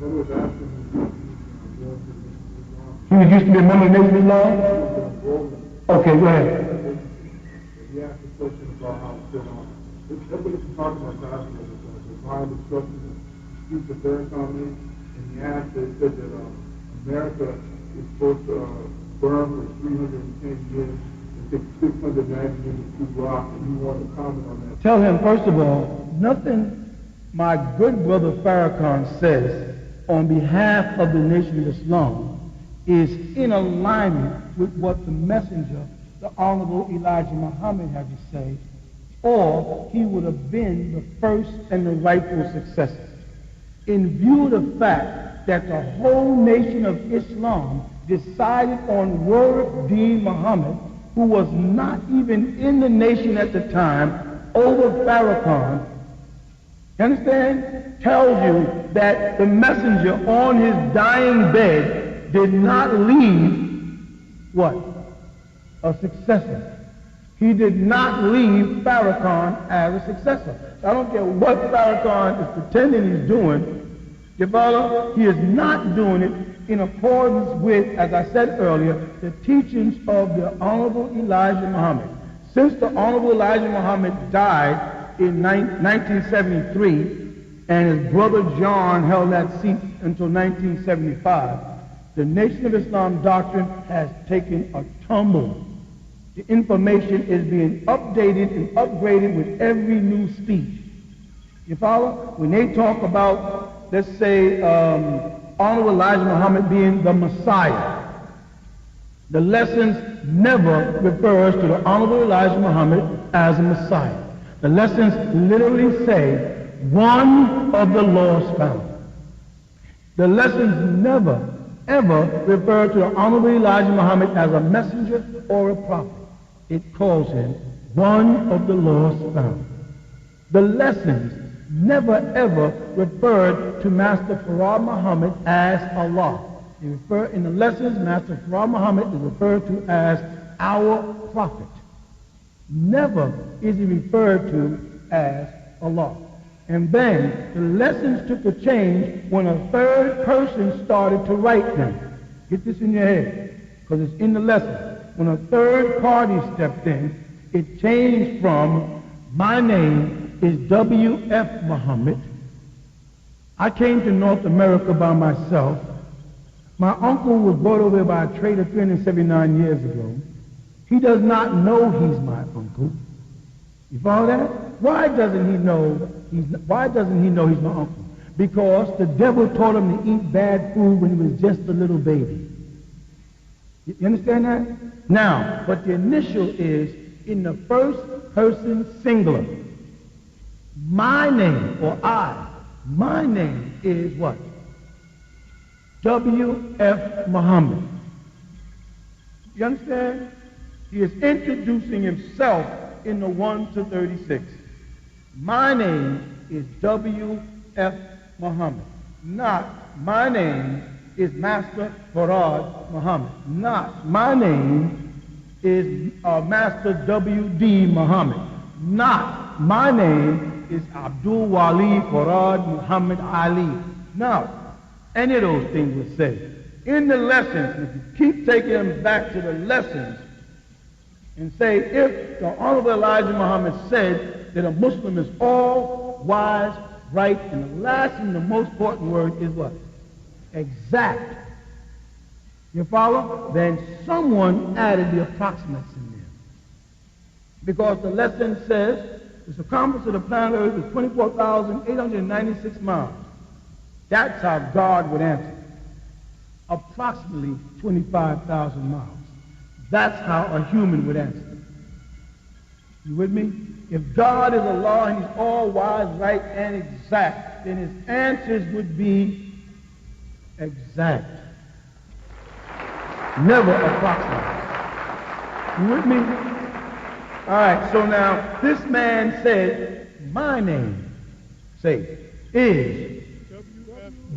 He was used to be a member of the Nation of Islam? Okay, go ahead. He asked a question about how that's what he's talking about, the divine destruction of speech of Farrakhan, and he asked, it said that America is supposed to burn for 310 years and take 690 years to rock, and you want to comment on that. Tell him, first of all, nothing my good brother Farrakhan says on behalf of the Nation of Islam is in alignment with what the messenger, the Honorable Elijah Muhammad, had to say, or he would have been the first and the rightful successor. In view of the fact that the whole nation of Islam decided on Word-Deen Muhammad, who was not even in the nation at the time, over Farrakhan, you understand? Tells you that the messenger on his dying bed did not leave what? A successor. He did not leave Farrakhan as a successor. I don't care what Farrakhan is pretending he's doing. You follow? He is not doing it in accordance with, as I said earlier, the teachings of the Honorable Elijah Muhammad. Since the Honorable Elijah Muhammad died in 1973, and his brother John held that seat until 1975, the Nation of Islam doctrine has taken a tumble. The information is being updated and upgraded with every new speech. You follow? When they talk about, let's say, Honorable Elijah Muhammad being the Messiah, the lessons never refers to the Honorable Elijah Muhammad as a Messiah. The lessons literally say, one of the lost found. The lessons never, ever refer to the Honorable Elijah Muhammad as a messenger or a prophet. It calls him one of the lost found. The lessons never ever referred to Master Farad Muhammad as Allah. In the lessons, Master Farad Muhammad is referred to as our prophet. Never is he referred to as Allah. And then the lessons took a change when a third person started to write them. Get this in your head, because it's in the lesson. When a third party stepped in, it changed from, my name is W.F. Muhammad. I came to North America by myself. My uncle was brought over by a trader 379 years ago. He does not know he's my uncle. You follow that? Why doesn't he know he's my uncle? Because the devil taught him to eat bad food when he was just a little baby. You understand that? Now, but the initial is in the first person singular. My name, or I, my name is what? W.F. Muhammad. You understand? He is introducing himself in the 1 to 36. My name is W.F. Muhammad. Not my name is Master Farad Muhammad. Not my name is Master W.D. Muhammad. Not my name is Abdul Wali Farad Muhammad Ali. Now, any of those things were said. In the lessons, if you keep taking them back to the lessons and say, if the Honorable Elijah Muhammad said that a Muslim is all wise, right, and the last and the most important word is what? Exact. You follow? Then someone added the approximates in there. Because the lesson says the circumference of the planet Earth is 24,896 miles. That's how God would answer. Approximately 25,000 miles. That's how a human would answer. You with me? If God is Allah and He's all wise, right, and exact, then His answers would be exact. Never approximate. You with me? All right, so now this man said, my name, say, is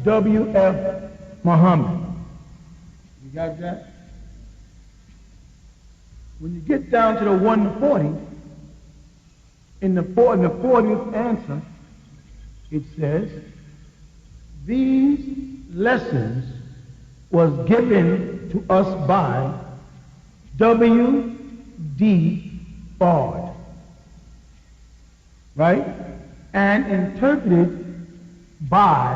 W.F. Muhammad. You got that? When you get down to the 1 to 40, in the 40th answer, it says, these lessons was given to us by W.D. Fard, right? And interpreted by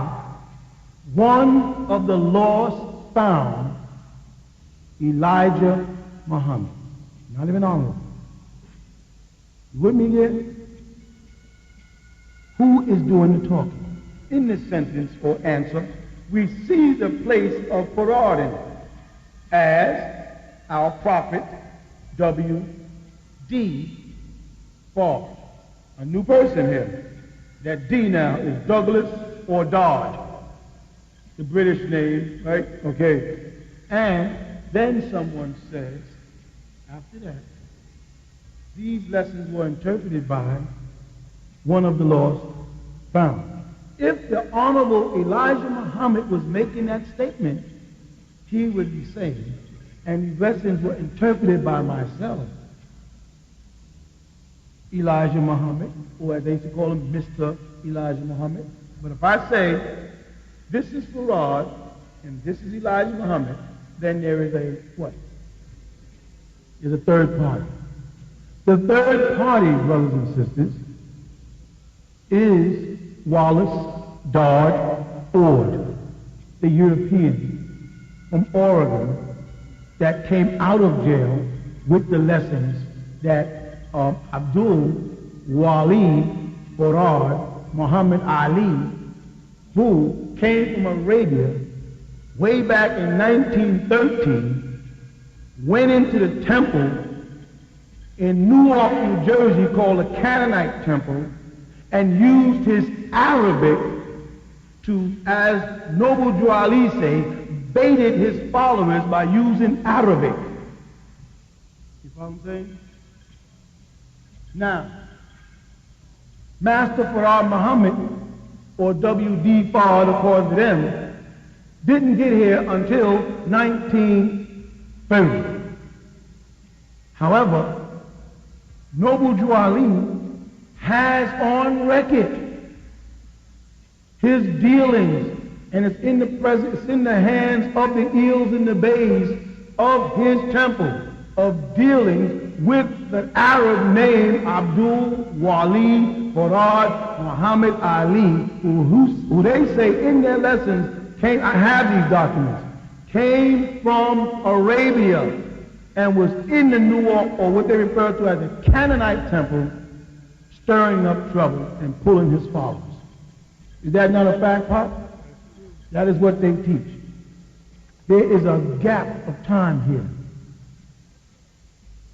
one of the lost found, Elijah Muhammad. Not even honorable. You with me yet? Who is doing the talking? In this sentence or answer, we see the place of Farad in it as our prophet W.D. Fard. A new person here. That D now is Douglas or Dodd. The British name, right? Okay. And then someone says, after that, these lessons were interpreted by one of the lost found. If the Honorable Elijah Muhammad was making that statement, he would be saying, and these lessons were interpreted by myself, Elijah Muhammad, or as they used to call him, Mr. Elijah Muhammad. But if I say, this is Farad, and this is Elijah Muhammad, then there is a what? There's a third party. The third party, brothers and sisters, is Wallace Dodd Ford, the European from Oregon that came out of jail with the lessons that Abdul Wali Farad Muhammad Ali, who came from Arabia way back in 1913, went into the temple in Newark, New Jersey called the Canaanite Temple, and used his Arabic to, as Noble Drew Ali say, baited his followers by using Arabic. You follow what I'm saying? Now, Master Farad Muhammad, or W.D. Fard, according to them, didn't get here until 1930. However, Noble Drew Ali has on record his dealings, and it's in the hands of the eels and the bays of his temple, of dealings with the Arab name Abdul Wali Farad Muhammad Ali, who they say in their lessons came, I have these documents, came from Arabia and was in the Newark, or what they refer to as the Canaanite Temple, stirring up trouble and pulling his followers. Is that not a fact, Pop? That is what they teach. There is a gap of time here.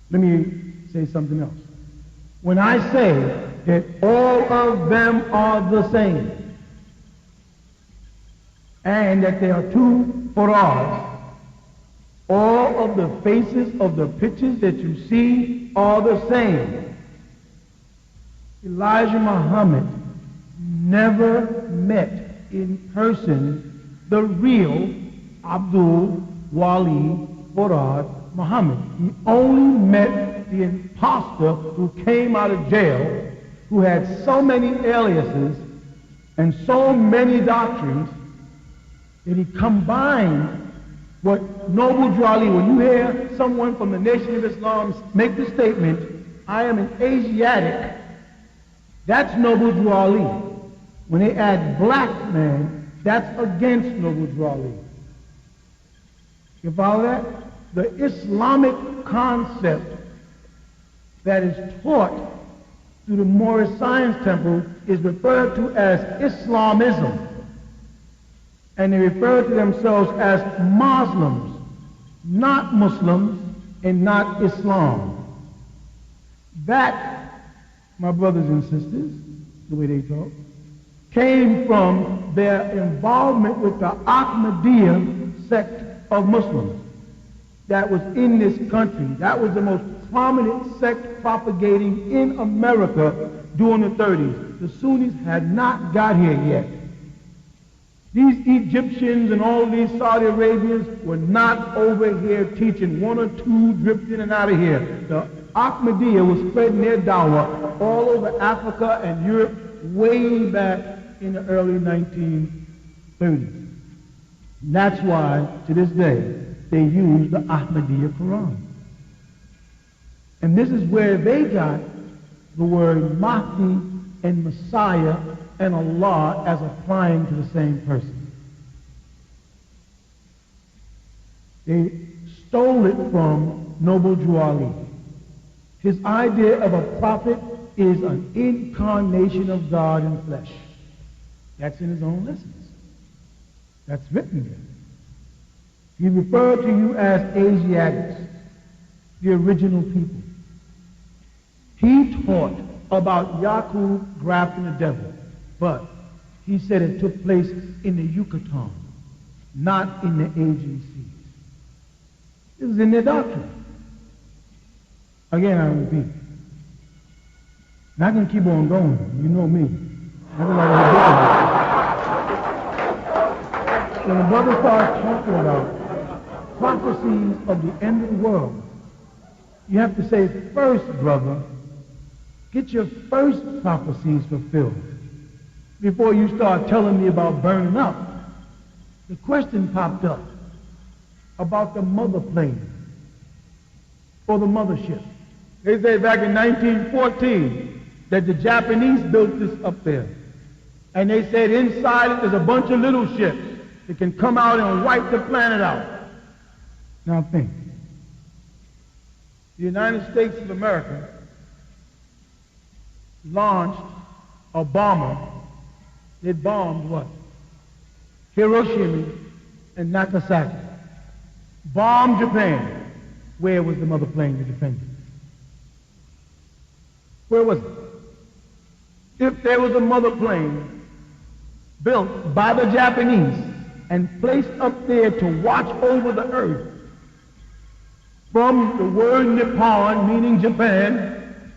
Let me say something else. When I say that all of them are the same, and that there are two Farads, all of the faces of the pictures that you see are the same. Elijah Muhammad never met in person the real Abdul Wali Farad Muhammad. He only met the impostor who came out of jail, who had so many aliases and so many doctrines that he combined what Noble Drew Ali, when you hear someone from the Nation of Islam make the statement, I am an Asiatic, that's Noble Drew Ali. When they add black man, that's against Noble Drew Ali. You follow that? The Islamic concept that is taught through the Moorish Science Temple is referred to as Islamism. And they refer to themselves as Muslims, not Muslims and not Islam. That, my brothers and sisters, the way they talk, came from their involvement with the Ahmadiyya sect of Muslims that was in this country. That was the most prominent sect propagating in America during the 30s. The Sunnis had not got here yet. These Egyptians and all these Saudi Arabians were not over here teaching. One or two dripped in and out of here. The Ahmadiyya was spreading their dawah all over Africa and Europe way back in the early 1930s. And that's why, to this day, they use the Ahmadiyya Quran. And this is where they got the word Mahdi and Messiah and Allah as applying to the same person. They stole it from Noble Drew Ali. His idea of a prophet is an incarnation of God in flesh. That's in his own lessons. That's written there. He referred to you as Asiatics, the original people. He taught about Yaqub grafting the devil, but he said it took place in the Yucatan, not in the Aegean Seas. This is in their doctrine. Again, I repeat. And I can keep on going. You know me. I can like a when the brother starts talking about prophecies of the end of the world, you have to say, first, brother, get your first prophecies fulfilled before you start telling me about burning up. The question popped up about the mother plane or the mothership. They say back in 1914 that the Japanese built this up there. And they said inside it there's a bunch of little ships that can come out and wipe the planet out. Now think. The United States of America launched a bomber. It bombed what? Hiroshima and Nagasaki. Bombed Japan. Where was the mother plane to defend it? Where was it? If there was a mother plane built by the Japanese and placed up there to watch over the earth, from the word Nippon, meaning Japan,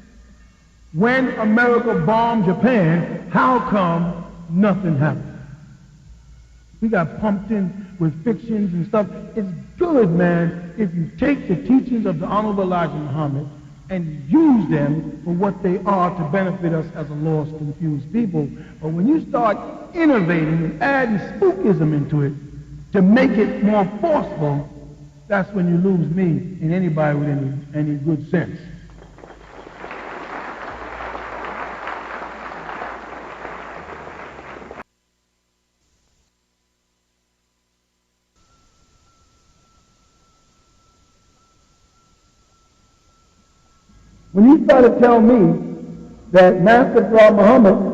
when America bombed Japan, how come nothing happened? We got pumped in with fictions and stuff. It's good, man, if you take the teachings of the Honorable Elijah Muhammad and use them for what they are to benefit us as a lost, confused people. But when you start innovating and adding spookism into it to make it more forceful, that's when you lose me and anybody with any good sense. When you try to tell me that Master Prophet Muhammad